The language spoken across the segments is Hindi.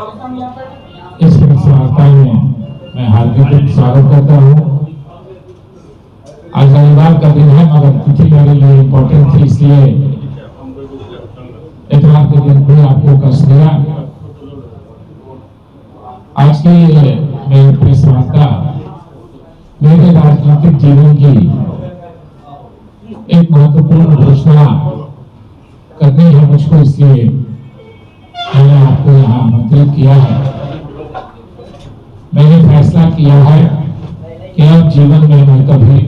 इस प्रेस वार्ता में मैं हार्दिक स्वागत करता हूँ। आज रविवार का दिन है मगर तिथि मेरे लिए इम्पोर्टेंट थी, इसलिए इतवार के दिन भी आपको कष्ट दिया। आज की मेरी प्रेस वार्ता मेरे राजनीतिक जीवन की एक महत्वपूर्ण घोषणा करनी है मुझको, इसलिए मैंने आपको यहाँ आमंत्रित किया है। मैंने फैसला किया है कि अब जीवन में मैं कभी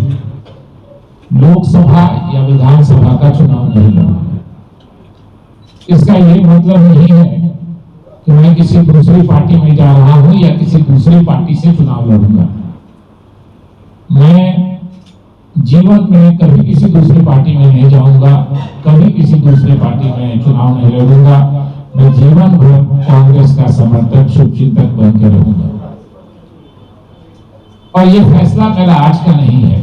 लोकसभा या विधानसभा का चुनाव नहीं लड़ूंगा। इसका ये मतलब नहीं है कि मैं किसी दूसरी पार्टी में जा रहा हूं या किसी दूसरी पार्टी से चुनाव लड़ूंगा। मैं जीवन में कभी किसी दूसरी पार्टी में नहीं जाऊंगा, कभी किसी दूसरी पार्टी में चुनाव नहीं लड़ूंगा। मैं जीवन भर कांग्रेस का समर्थक, शुभचिंतक बन के रहूंगा। और ये फैसला मेरा आज का नहीं है,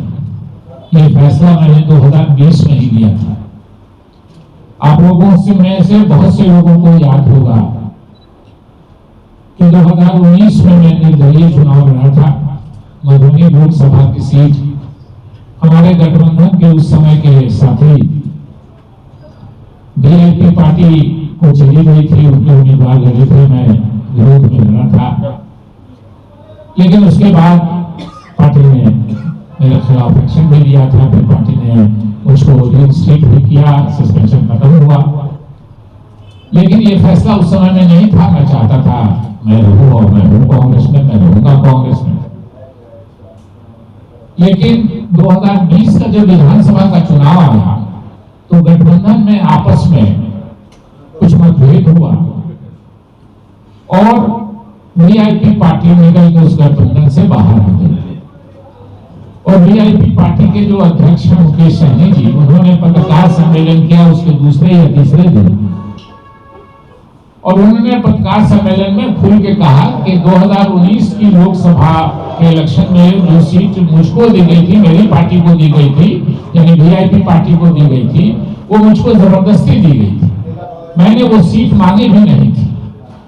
ये फैसला मैंने 2020 में ही लिया था। आप लोगों से बहुत से लोगों को याद होगा कि 2019 में मैं निर्दलीय चुनाव लड़ा था। मधुबनी लोकसभा की सीट हमारे गठबंधन के उस समय के साथी वीआईपी पार्टी को चली गई थी, उनके उम्मीदवार लगे थे, मैं विरोध में लड़ा था। लेकिन उसके बाद पार्टी ने मेरे खिलाफ एक्शन भी लिया था, फिर पार्टी ने उसको रीइंस्टेट भी किया, सस्पेंशन खत्म हुआ। लेकिन ये फैसला उस समय में नहीं था। मैं चाहता था मैं रहूं और मैं हूं कांग्रेस में, मैं रहूंगा कांग्रेस में। लेकिन 2020 का जब विधानसभा का चुनाव आया तो गठबंधन में आपस में कुछ मतभेद हुआ और वीआईपी पार्टी निकल के उस गठबंधन से बाहर आ गई। और वीआईपी पार्टी के जो अध्यक्ष हैं मुकेश सहनी जी, उन्होंने पत्रकार सम्मेलन किया उसके दूसरे या तीसरे दिन, और उन्होंने पत्रकार सम्मेलन में खुल के कहा कि 2019 की लोकसभा के इलेक्शन में जो सीट मुझको दी गई थी, मेरी पार्टी को दी गई थी, यानी वीआईपी पार्टी को दी गई थी, वो मुझको जबरदस्ती दी गई थी। मैंने वो सीट मांगी भी नहीं थी।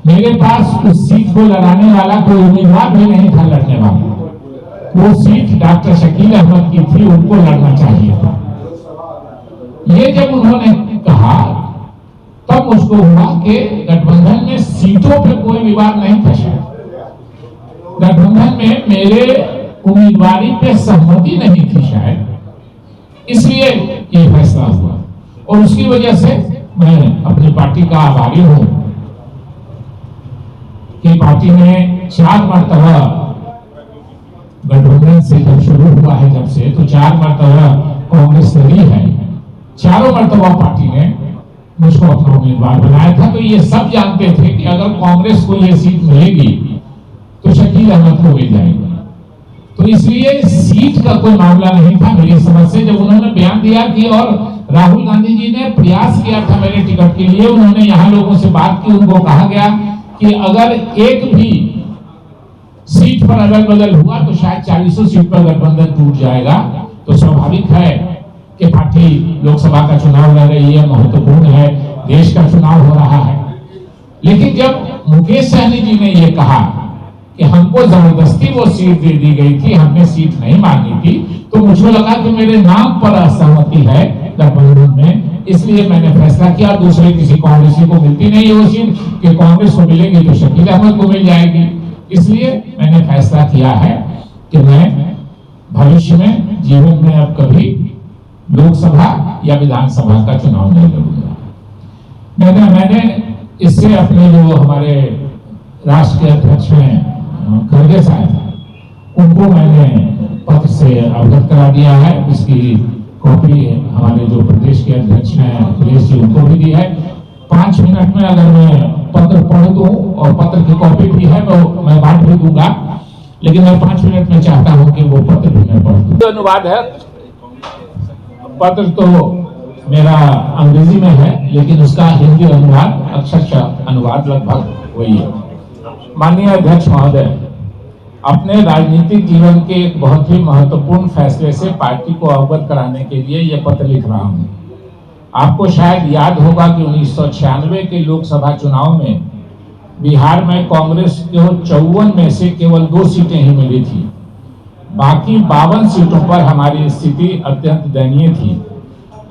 मेरे पास उस सीट को लड़ाने वाला कोई उम्मीदवार भी नहीं था लड़ने वाला। वो सीट डॉक्टर शकील अहमद की थी, उनको लड़ना चाहिए था। ये जब उन्होंने कहा तब मुझको हुआ कि गठबंधन में सीटों पे कोई विवाद नहीं था। शायद गठबंधन में मेरे उम्मीदवारी पे सहमति नहीं थी शायद, इसलिए ये फैसला हुआ। और उसकी वजह से मैं अपनी पार्टी का आभारी हूं कि पार्टी ने 4 मरतबा गठबंधन से जब शुरू हुआ है, जब से तो 4 मरतबा कांग्रेस लड़ी है। चारों मरतबा पार्टी ने मुझको अपना उम्मीदवार बनाया था। तो ये सब जानते थे कि अगर कांग्रेस को ये सीट मिलेगी तो शकील अहमद को मिल जाएगी। तो इसलिए सीट का कोई मामला नहीं था मेरी समझ से। जब उन्होंने बयान दिया कि और राहुल गांधी जी ने प्रयास किया था मेरे टिकट के लिए, उन्होंने यहाँ लोगों से बात की, उनको कहा गया कि अगर एक भी सीट पर अदल बदल हुआ तो शायद 40 सीट पर गठबंधन टूट जाएगा। तो स्वाभाविक है कि पार्टी लोकसभा का चुनाव लड़ रही है, महत्वपूर्ण है, देश का चुनाव हो रहा है। लेकिन जब मुकेश सहनी जी ने यह कहा कि हमको जबरदस्ती वो सीट दे दी गई थी, हमने सीट नहीं मांगी थी, तो मुझे लगा कि मेरे नाम पर असहमति है गठबंधन में, इसलिए मैंने फैसला किया दूसरे किसी कांग्रेसी को मिलती नहीं है वो सीट, कि कांग्रेस को मिलेगी तो शकील अहमद को मिल जाएगी। इसलिए मैंने फैसला किया है कि मैं भविष्य में जीवन में अब कभी लोकसभा या विधानसभा का चुनाव नहीं लड़ूंगा। मैंने इससे अपने जो हमारे राष्ट्र के अध्यक्ष हैं खड़गे साहब, उनको मैंने पत्र से अवगत करा दिया है। इसकी कॉपी हमारे जो प्रदेश के अध्यक्ष हैं अखिलेश जी, उनको भी दी है। 5 मिनट में अगर मैं पत्र पढ़ दूं, और पत्र की कॉपी भी है तो मैं बांट भी दूंगा, लेकिन मैं 5 मिनट में चाहता हूं कि वो पत्र भी मैं पढ़ दूं। अनुवाद है, पत्र तो मेरा अंग्रेजी में है, लेकिन उसका हिंदी अनुवाद, अक्षरशः अनुवाद लगभग वही है। माननीय अध्यक्ष महोदय, अपने राजनीतिक जीवन के एक बहुत ही महत्वपूर्ण फैसले से पार्टी को अवगत कराने के लिए यह पत्र लिख रहा हूं। आपको शायद याद होगा कि 1996 के लोकसभा चुनाव में बिहार में कांग्रेस को 54 में से केवल 2 सीटें ही मिली थी। बाकी 52 सीटों पर हमारी स्थिति अत्यंत दयनीय थी।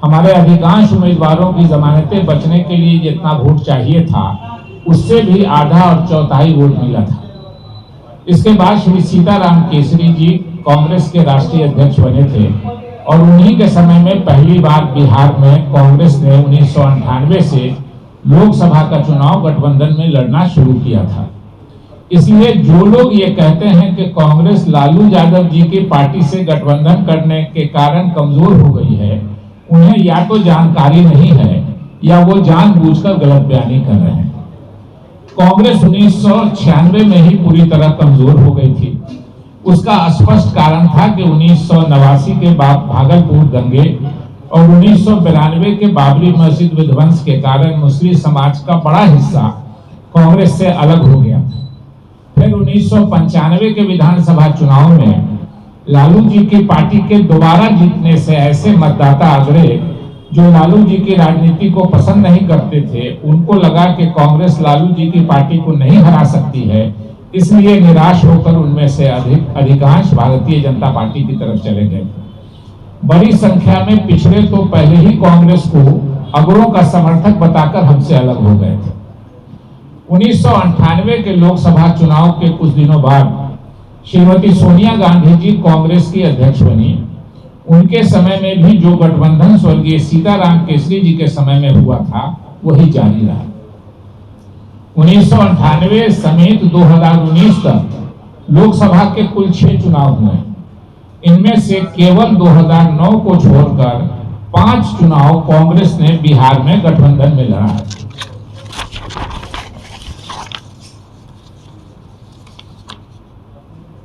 हमारे अधिकांश उम्मीदवारों की जमानतें बचने के लिए जितना वोट चाहिए था उससे भी आधा और चौथाई वोट मिला था। इसके बाद श्री सीताराम केसरी जी कांग्रेस के राष्ट्रीय अध्यक्ष बने थे और उन्हीं के समय में पहली बार बिहार में कांग्रेस ने 1998 से लोकसभा का चुनाव गठबंधन में लड़ना शुरू किया था। इसलिए जो लोग ये कहते हैं कि कांग्रेस लालू यादव जी की पार्टी से गठबंधन करने के कारण कमजोर हो गई है, उन्हें या तो जानकारी नहीं है या वो जानबूझकर गलत बयानी कर रहे हैं। कांग्रेस 1996 में ही पूरी तरह कमजोर हो गई थी। उसका स्पष्ट कारण था कि 1989 के भागलपुर दंगे और 1992 के बाबरी मस्जिद विध्वंस के कारण मुस्लिम समाज का बड़ा हिस्सा कांग्रेस से अलग हो गया था। फिर 1995 के विधानसभा चुनाव में लालू जी की पार्टी के दोबारा जीतने से ऐसे मतदाता आगरे जो लालू जी की राजनीति को पसंद नहीं करते थे, उनको लगा कि कांग्रेस लालू जी की पार्टी को नहीं हरा सकती है, इसलिए निराश होकर उनमें से अधिकांश भारतीय जनता पार्टी की तरफ चले गए। बड़ी संख्या में पिछड़े तो पहले ही कांग्रेस को अगरों का समर्थक बताकर हमसे अलग हो गए थे। 1998 के लोकसभा चुनाव के कुछ दिनों बाद श्रीमती सोनिया गांधी जी कांग्रेस की अध्यक्ष बनी। उनके समय में भी जो गठबंधन स्वर्गीय सीताराम केसरी जी के समय में हुआ था वही जारी रहा। 1998 समेत 2019 तक लोकसभा के कुल 6 चुनाव हुए। इनमें से केवल 2009 को छोड़कर 5 चुनाव कांग्रेस ने बिहार में गठबंधन में लड़ा है।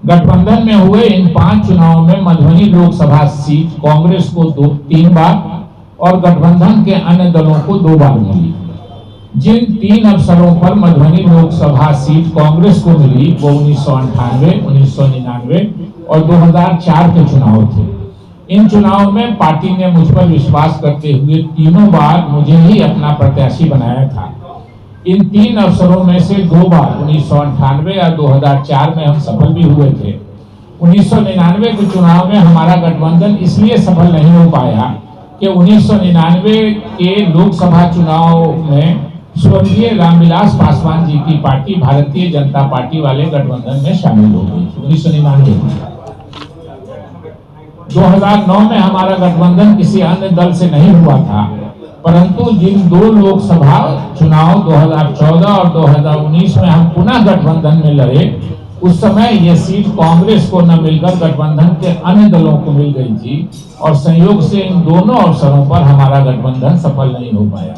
गठबंधन में हुए इन 5 चुनावों में मधुबनी लोकसभा सीट कांग्रेस को 3 बार और गठबंधन के अन्य दलों को 2 बार मिली। जिन 3 अवसरों पर मधुबनी लोकसभा सीट कांग्रेस को मिली वो 1998, 1999 और 2004 के चुनाव थे। इन चुनावों में पार्टी ने मुझ पर विश्वास करते हुए तीनों बार मुझे ही अपना प्रत्याशी बनाया था। इन 3 अवसरों में से 2 बार 1998 और 2004 में हम सफल भी हुए थे। 1999 के चुनाव में हमारा गठबंधन इसलिए सफल नहीं हो पाया कि 1999 के लोकसभा चुनाव में स्वर्गीय रामविलास पासवान जी की पार्टी भारतीय जनता पार्टी वाले गठबंधन में शामिल हो गई थी। 1999 2009 में हमारा गठबंधन किसी अन्य दल से नहीं हुआ था, परंतु जिन 2 लोकसभा चुनाव 2014 और 2019 में हम पुनः गठबंधन में लड़े, उस समय यह सीट कांग्रेस को न मिलकर गठबंधन के अन्य दलों को मिल गई थी और संयोग से इन दोनों अवसरों पर हमारा गठबंधन सफल नहीं हो पाया।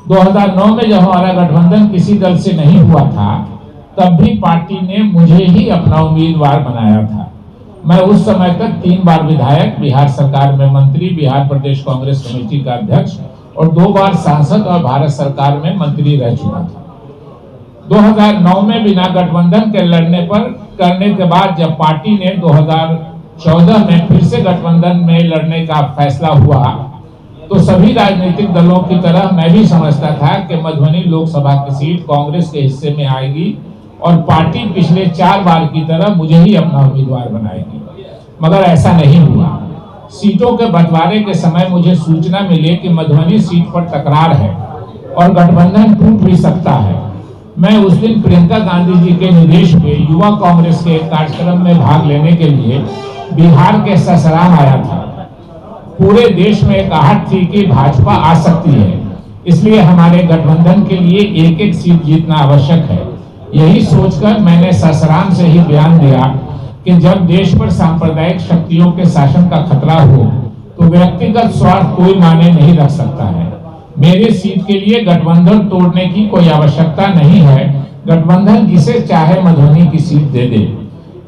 2009 में जब हमारा गठबंधन किसी दल से नहीं हुआ था, तब भी पार्टी ने मुझे ही अपना उम्मीदवार बनाया था। मैं उस समय तक 3 बार विधायक, बिहार सरकार में मंत्री, बिहार प्रदेश कांग्रेस कमेटी का अध्यक्ष और 2 बार सांसद और भारत सरकार में मंत्री रह चुका था। 2009 में बिना गठबंधन के लड़ने करने के बाद जब पार्टी ने 2014 में फिर से गठबंधन में लड़ने का फैसला हुआ, तो सभी राजनीतिक दलों की तरह मैं भी समझता था कि मधुबनी लोकसभा की सीट कांग्रेस के हिस्से में आएगी और पार्टी पिछले 4 बार की तरह मुझे ही अपना उम्मीदवार बनाएगी, मगर ऐसा नहीं हुआ। सीटों के बंटवारे के समय मुझे सूचना मिली कि मधुबनी सीट पर तकरार है और गठबंधन टूट भी सकता है। मैं उस दिन प्रियंका गांधी जी के निर्देश पे युवा कांग्रेस के कार्यक्रम में भाग लेने के लिए बिहार के ससराम आया था। पूरे देश में एक आहट थी कि भाजपा आ सकती है, इसलिए हमारे गठबंधन के लिए एक-एक सीट जीतना आवश्यक है। यही सोचकर मैंने ससराम से ही बयान दिया कि जब देश पर सांप्रदायिक शक्तियों के शासन का खतरा हो तो व्यक्तिगत स्वार्थ कोई मायने नहीं रख सकता है। मेरी सीट के लिए गठबंधन तोड़ने की कोई आवश्यकता नहीं है। गठबंधन जिसे चाहे मधुबनी की सीट दे दे।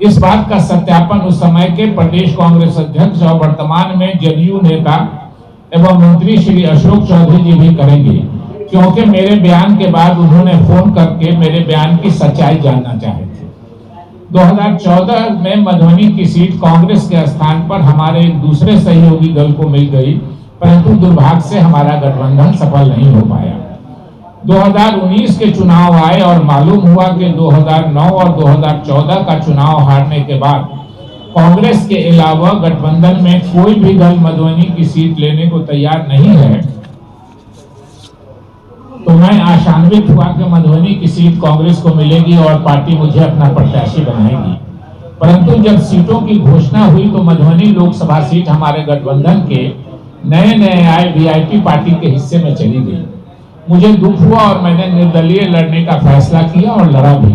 इस बात का सत्यापन उस समय के प्रदेश कांग्रेस अध्यक्ष और वर्तमान में जदयू नेता एवं मंत्री श्री अशोक चौधरी जी भी करेंगे, क्योंकि मेरे बयान के बाद उन्होंने फोन करके मेरे बयान की सच्चाई जानना चाहे थे। 2014 में मधुबनी की सीट कांग्रेस के स्थान पर हमारे एक दूसरे सहयोगी दल को मिल गई, परंतु दुर्भाग्य से हमारा गठबंधन सफल नहीं हो पाया। 2019 के चुनाव आए और मालूम हुआ कि 2009 और 2014 का चुनाव हारने के बाद कांग्रेस के अलावा गठबंधन में कोई भी दल मधुबनी की सीट लेने को तैयार नहीं है, तो मैं आशान्वित हुआ कि मधुबनी की सीट कांग्रेस को मिलेगी और पार्टी मुझे अपना प्रत्याशी बनाएगी। परंतु जब सीटों की घोषणा हुई तो मधुबनी लोकसभा सीट हमारे गठबंधन के नए नए आए वीआईपी पार्टी के हिस्से में चली गई। मुझे दुख हुआ और मैंने निर्दलीय लड़ने का फैसला किया और लड़ा भी।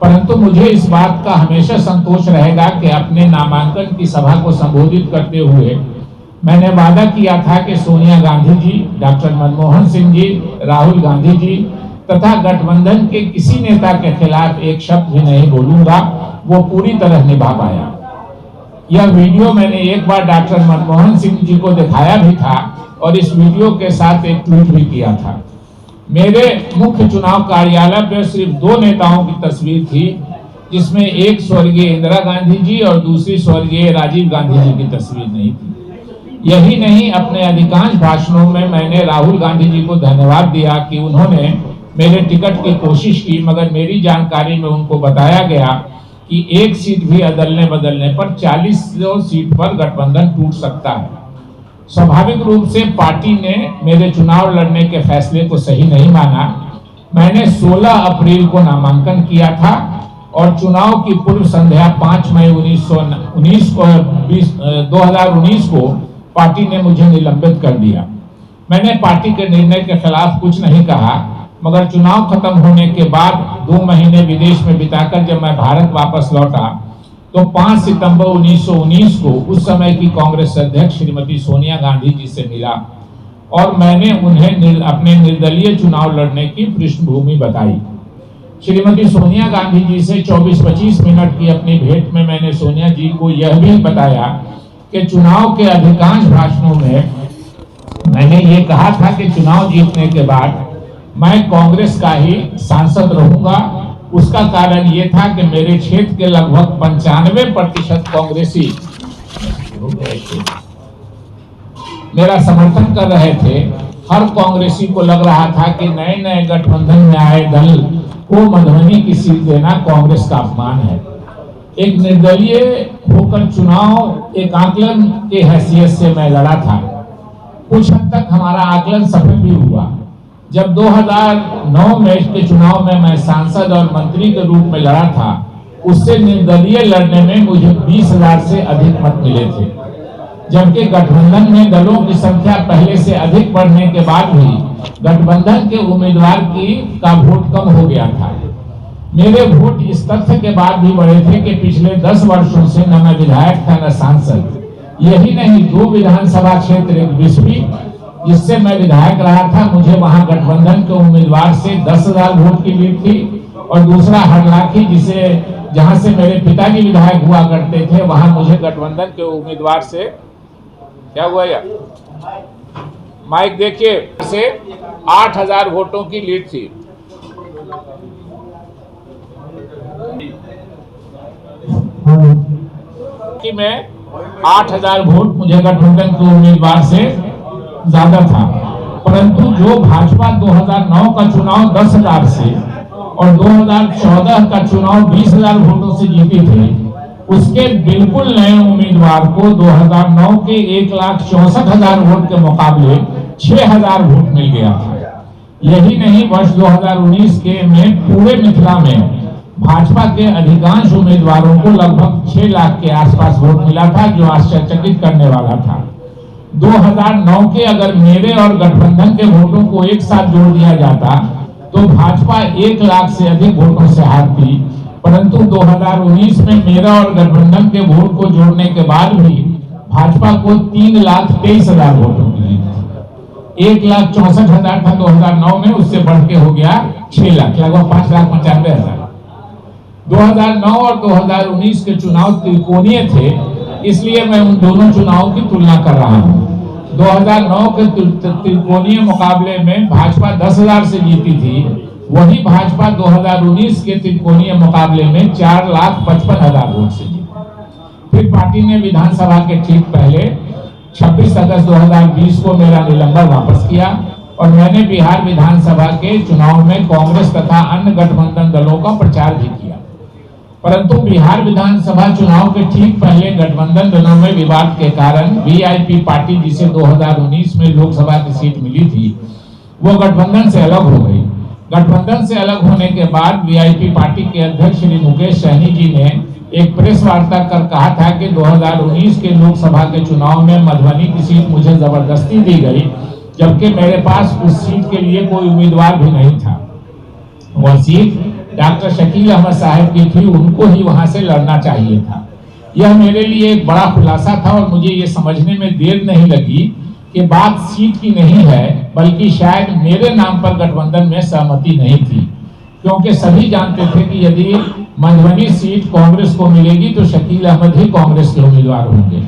परंतु मुझे इस बात का हमेशा संतोष रहेगा कि अपने नामांकन की सभा को संबोधित करते हुए मैंने वादा किया था कि सोनिया गांधी जी, डॉक्टर मनमोहन सिंह जी, राहुल गांधी जी तथा गठबंधन के किसी नेता के खिलाफ एक शब्द भी नहीं बोलूंगा। वो पूरी तरह निभा पाया। यह वीडियो मैंने एक बार डॉक्टर मनमोहन सिंह जी को दिखाया भी था और इस वीडियो के साथ एक ट्वीट भी किया था। मेरे मुख्य चुनाव कार्यालय पर सिर्फ 2 नेताओं की तस्वीर थी, जिसमें एक स्वर्गीय इंदिरा गांधी जी और दूसरी स्वर्गीय राजीव गांधी जी की तस्वीर नहीं थी। यही नहीं, अपने अधिकांश भाषणों में मैंने राहुल गांधी जी को धन्यवाद दिया कि उन्होंने मेरे टिकट की कोशिश की, मगर मेरी जानकारी में उनको बताया गया कि एक सीट भी अदलने बदलने पर 40 सीट पर गठबंधन टूट सकता है। स्वाभाविक रूप से पार्टी ने मेरे चुनाव लड़ने के फैसले को सही नहीं माना। मैंने 16 अप्रैल को नामांकन किया था और चुनाव की पूर्व संध्या 5 मई 2019 को पार्टी ने मुझे निलंबित कर दिया। मैंने पार्टी के निर्णय के खिलाफ कुछ नहीं कहा, मगर चुनाव खत्म होने के बाद 2 महीने विदेश में बिताकर जब मैं भारत वापस लौटा तो 5 सितंबर 1919 को उस समय की कांग्रेस अध्यक्ष श्रीमती सोनिया गांधी जी से मिला और मैंने उन्हें अपने निर्दलीय चुनाव लड़ने की पृष्ठभूमि बताई। श्रीमती सोनिया गांधी जी से 24-25 मिनट की अपनी भेंट में मैंने सोनिया जी को यह भी बताया कि चुनाव के अधिकांश भाषणों में मैंने ये कहा था कि चुनाव जीतने के बाद मैं कांग्रेस का ही सांसद रहूंगा। उसका कारण ये था कि मेरे क्षेत्र के लगभग 95% कांग्रेसी मेरा समर्थन कर रहे थे। हर कांग्रेसी को लग रहा था कि नए नए गठबंधन में आए दल को मधुबनी की सीट देना कांग्रेस का अपमान है। एक निर्दलीय होकर चुनाव एक आकलन के हैसियत से मैं लड़ा था। कुछ हद तक हमारा आकलन सफल भी हुआ। जब 2009 में के चुनाव में मैं सांसद और मंत्री के रूप में लड़ा था, उससे निर्दलीय लड़ने में मुझे 20,000 से अधिक मत मिले थे, जबकि गठबंधन में दलों की संख्या पहले से अधिक बढ़ने के बाद भी गठबंधन के उम्मीदवार का वोट कम हो गया था। मेरे वोट इस तथ्य के बाद भी बढ़े थे कि पिछले 10 वर्षों से न मैं विधायक था न सांसद। यही नहीं, 2 विधानसभा क्षेत्र, एक बिस्फी जिससे मैं विधायक रहा था, मुझे वहां गठबंधन के उम्मीदवार से 10,000 वोट की लीड थी, और दूसरा हरलाखी जहां से मेरे पिताजी विधायक हुआ करते थे, वहां मुझे गठबंधन के उम्मीदवार से क्या हुआ यार माइक देखिए से 8,000 वोटों की लीड थी। कि मैं 8,000 वोट मुझे गठबंधन के उम्मीदवार से ज्यादा था। परंतु जो भाजपा 2009 का चुनाव 10,000 से और 2014 का चुनाव 20,000 वोटों से जीती थी, उसके बिल्कुल नए उम्मीदवार को 2009 के 1,64,000 वोट के मुकाबले 6,000 वोट मिल गया था। यही नहीं, वर्ष 2019 के में पूरे मिथिला में भाजपा के अधिकांश उम्मीदवारों को लगभग 6 लाख के आसपास वोट मिला था, जो आश्चर्यचकित करने वाला था। 2009 के अगर मेरे और गठबंधन के वोटों को एक साथ जोड़ दिया जाता तो भाजपा 1 लाख से अधिक वोटों से हारती, परंतु 2019 में मेरा और गठबंधन के वोट को जोड़ने के बाद भी भाजपा को 3,23,000 वोटों की लीड थी। 1,64,000 था 2009 में, उससे बढ़ के हो गया 6 लाख, लगभग 5,95,000। 2009 और 2019 के चुनाव त्रिकोणीय थे, इसलिए मैं उन दोनों चुनावों की तुलना कर रहा हूं। 2009 के त्रिकोणीय मुकाबले में भाजपा 10,000 से जीती थी, वही भाजपा 2019 के त्रिकोणीय मुकाबले में 4,55,000 वोट से जीती। फिर पार्टी ने विधानसभा के ठीक पहले 26 अगस्त 2020 को मेरा निलंबन वापस किया और मैंने बिहार विधानसभा के चुनाव में कांग्रेस तथा अन्य गठबंधन दलों का प्रचार भी किया। परंतु बिहार विधानसभा चुनाव के ठीक पहले गठबंधन दलों में विवाद के कारण वीआईपी पार्टी, जिसे 2019 में लोकसभा की सीट मिली थी, वो गठबंधन से अलग हो गई। गठबंधन से अलग होने के बाद वीआईपी पार्टी के अध्यक्ष श्री मुकेश सहनी जी ने एक प्रेस वार्ता कर कहा था कि 2019 के लोकसभा के चुनाव में मधुबनी की सीट मुझे जबरदस्ती दी गई, जबकि मेरे पास उस सीट के लिए कोई उम्मीदवार भी नहीं था। वह सीट डॉक्टर शकील अहमद साहब की थी, उनको ही वहां से लड़ना चाहिए था। यह मेरे लिए एक बड़ा खुलासा था और मुझे ये समझने में देर नहीं लगी कि बात सीट की नहीं है, बल्कि शायद मेरे नाम पर गठबंधन में सहमति नहीं थी, क्योंकि सभी जानते थे कि यदि मधुबनी सीट कांग्रेस को मिलेगी तो शकील अहमद ही कांग्रेस के उम्मीदवार होंगे।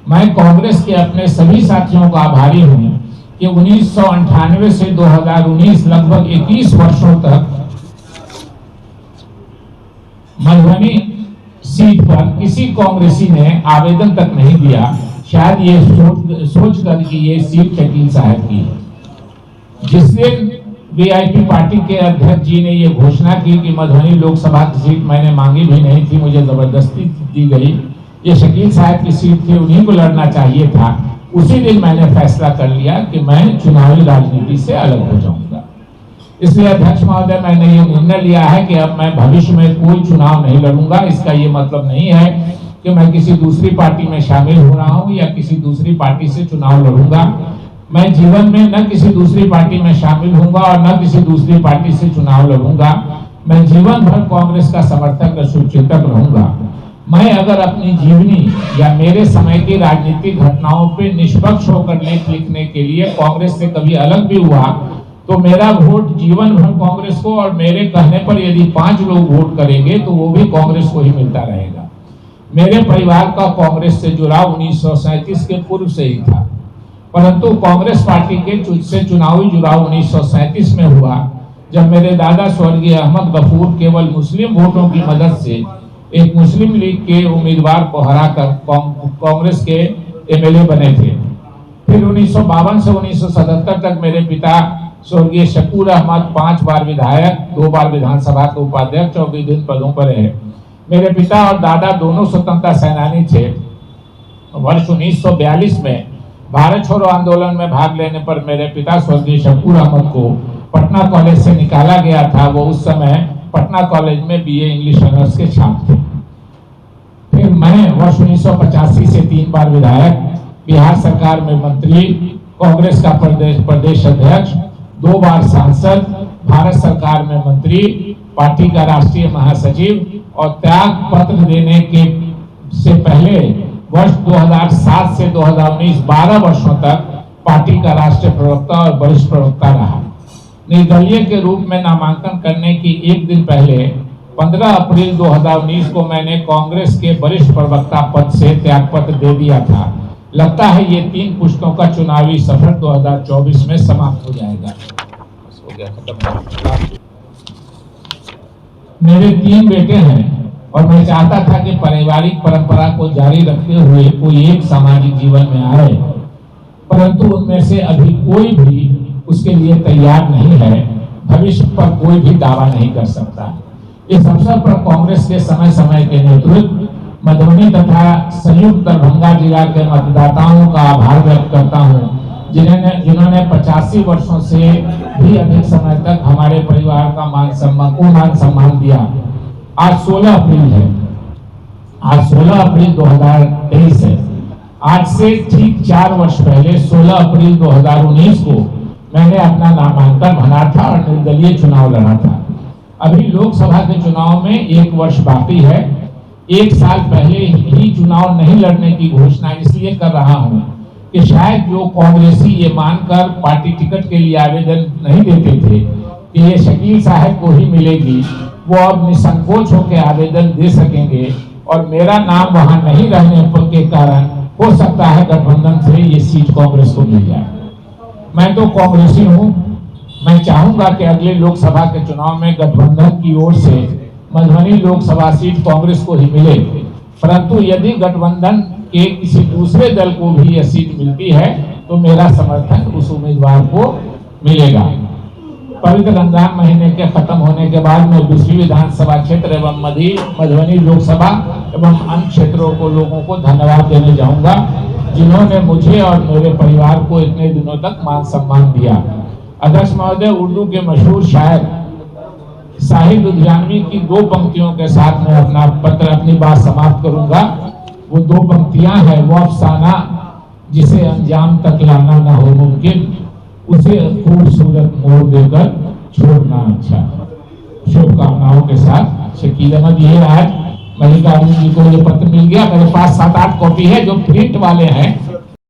मैं कांग्रेस के अपने सभी साथियों का आभारी हूं कि 1998 से 2019 लगभग 21 वर्षों तक मधुबनी सीट पर किसी कांग्रेसी ने आवेदन तक नहीं दिया, शायद ये सोचकर कि ये सीट शकील साहब की है। जिस दिन वीआईपी पार्टी के अध्यक्ष जी ने ये घोषणा की कि मधुबनी लोकसभा की सीट मैंने मांगी भी नहीं थी, मुझे जबरदस्ती दी गई, ये शकील साहब की सीट थी, उन्हीं को लड़ना चाहिए था, उसी दिन मैंने फैसला कर लिया कि मैं चुनावी राजनीति से अलग हो जाऊंगा। इसलिए अध्यक्ष महोदय, मैंने ये निर्णय लिया है कि अब मैं भविष्य में कोई चुनाव नहीं लड़ूंगा। इसका ये मतलब नहीं है कि मैं किसी दूसरी पार्टी में शामिल हो रहा हूं या किसी दूसरी पार्टी से चुनाव लड़ूंगा। मैं जीवन में न किसी दूसरी पार्टी में शामिल होऊंगा और न किसी दूसरी पार्टी से चुनाव लड़ूंगा। मैं जीवन भर कांग्रेस का समर्थक और शुभचिंतक रहूंगा। मैं अगर अपनी जीवनी या मेरे समय की राजनीतिक घटनाओं पर निष्पक्ष होकर लेख लिखने के लिए कांग्रेस से कभी अलग भी हुआ तो मेरा वोट जीवन भर कांग्रेस को, और मेरे कहने पर यदि 5 लोग वोट करेंगे तो वो भी कांग्रेस को ही मिलता रहेगा। मेरे परिवार का कांग्रेस से जुड़ाव 1937 के पूर्व से ही था, परंतु कांग्रेस पार्टी के से चुनावी जुड़ाव 1937 में हुआ, जब मेरे दादा स्वर्गीय अहमद गफूर केवल मुस्लिम वोटों की मदद से एक मुस्लिम लीग के उम्मीदवार को हराकर कांग्रेस के एमएलए बने थे। फिर 1952 से 1977 तक मेरे पिता स्वर्गीय शकूर अहमद 5 बार विधायक, 2 बार विधानसभा के उपाध्यक्ष और विभिन्न पदों पर रहे। मेरे पिता और दादा दोनों स्वतंत्रता सेनानी थे। वर्ष 1942 में भारत छोड़ो आंदोलन में भाग लेने पर मेरे पिता स्वर्गीय शकूर अहमद को पटना कॉलेज से निकाला गया था। वो उस समय पटना कॉलेज में बीए इंग्लिश ऑनर्स के छात्र थे। फिर मैं वर्ष 1985 से 3 बार विधायक, बिहार सरकार में मंत्री, कांग्रेस का प्रदेश अध्यक्ष, 2 बार सांसद, भारत सरकार में मंत्री, पार्टी का राष्ट्रीय महासचिव और त्याग पत्र देने के से पहले वर्ष 2007 से 2019 12 वर्षों तक पार्टी का राष्ट्रीय प्रवक्ता और वरिष्ठ प्रवक्ता रहा। निर्दलीय के रूप में नामांकन करने की एक दिन पहले 15 अप्रैल 2019 को मैंने कांग्रेस के वरिष्ठ प्रवक्ता पद से त्यागपत्र दे दिया था। लगता है ये 3 पुश्तों का चुनावी सफर 2024 में समाप्त हो जाएगा। हो गया, खत्म। मेरे 3 बेटे हैं और मैं चाहता था कि पारिवारिक परंपरा को जारी रखते हुए कोई एक सामाजिक जीवन में आए, परंतु उनमें से अभी कोई भी उसके लिए तैयार नहीं है। भविष्य पर कोई भी दावा नहीं कर सकता। इस अवसर पर कांग्रेस के समय समय के नेतृत्व, मधुबनी तथा संयुक्त दरभंगा जिला के मतदाताओं का आभार व्यक्त करता हूं, जिन्होंने 85 वर्षों से भी अधिक समय तक हमारे परिवार का मान सम्मान दिया। आज 16 अप्रैल है। आज 16 अप्रैल 2023 है। आज से ठीक 4 वर्ष पहले 16 अप्रैल 2019 को मैंने अपना नामांकन भरा था और निर्दलीय चुनाव लड़ा था। अभी लोकसभा के चुनाव में 1 वर्ष बाकी है। 1 साल पहले ही चुनाव नहीं लड़ने की घोषणा इसलिए कर रहा हूं कि शायद जो कांग्रेसी ये मानकर पार्टी टिकट के लिए आवेदन नहीं देते थे कि ये शकील साहब को ही मिलेगी, वो अब निसंकोच होकर आवेदन दे सकेंगे और मेरा नाम वहां नहीं रहने के कारण हो सकता है गठबंधन से ये सीट कांग्रेस को मिल जाए। मैं तो कांग्रेसी हूं। मैं चाहूंगा कि अगले लोकसभा के चुनाव में गठबंधन की ओर से मधुबनी लोकसभा सीट कांग्रेस को ही मिले, परंतु यदि गठबंधन के किसी दूसरे दल को भी यह सीट मिलती है तो मेरा समर्थन उस उम्मीदवार को मिलेगा। पवित्र रमजान महीने के खत्म होने के बाद मैं 20वीं विधानसभा क्षेत्र एवं मधुबनी लोकसभा एवं अन्य क्षेत्रों को लोगों को धन्यवाद देने जाऊंगा, जिन्होंने मुझे और मेरे परिवार को इतने दिनों तक मान सम्मान दिया। अध्यक्ष महोदय, उर्दू के मशहूर शायर साहिब लुधियानवी की 2 पंक्तियों के साथ मैं अपनी बात समाप्त करूंगा। वो 2 पंक्तियां हैं, वो अफसाना जिसे अंजाम तक लाना ना हो मुमकिन, उसे खूबसूरत मोड़ देकर छोड़ना अच्छा। शुभकामनाओं के साथ शकील अहमद। ये आज मल्लिकार्जुन जी को ये पत्र मिल गया, मेरे पास 7-8 कॉपी है जो प्रिंट वाले हैं।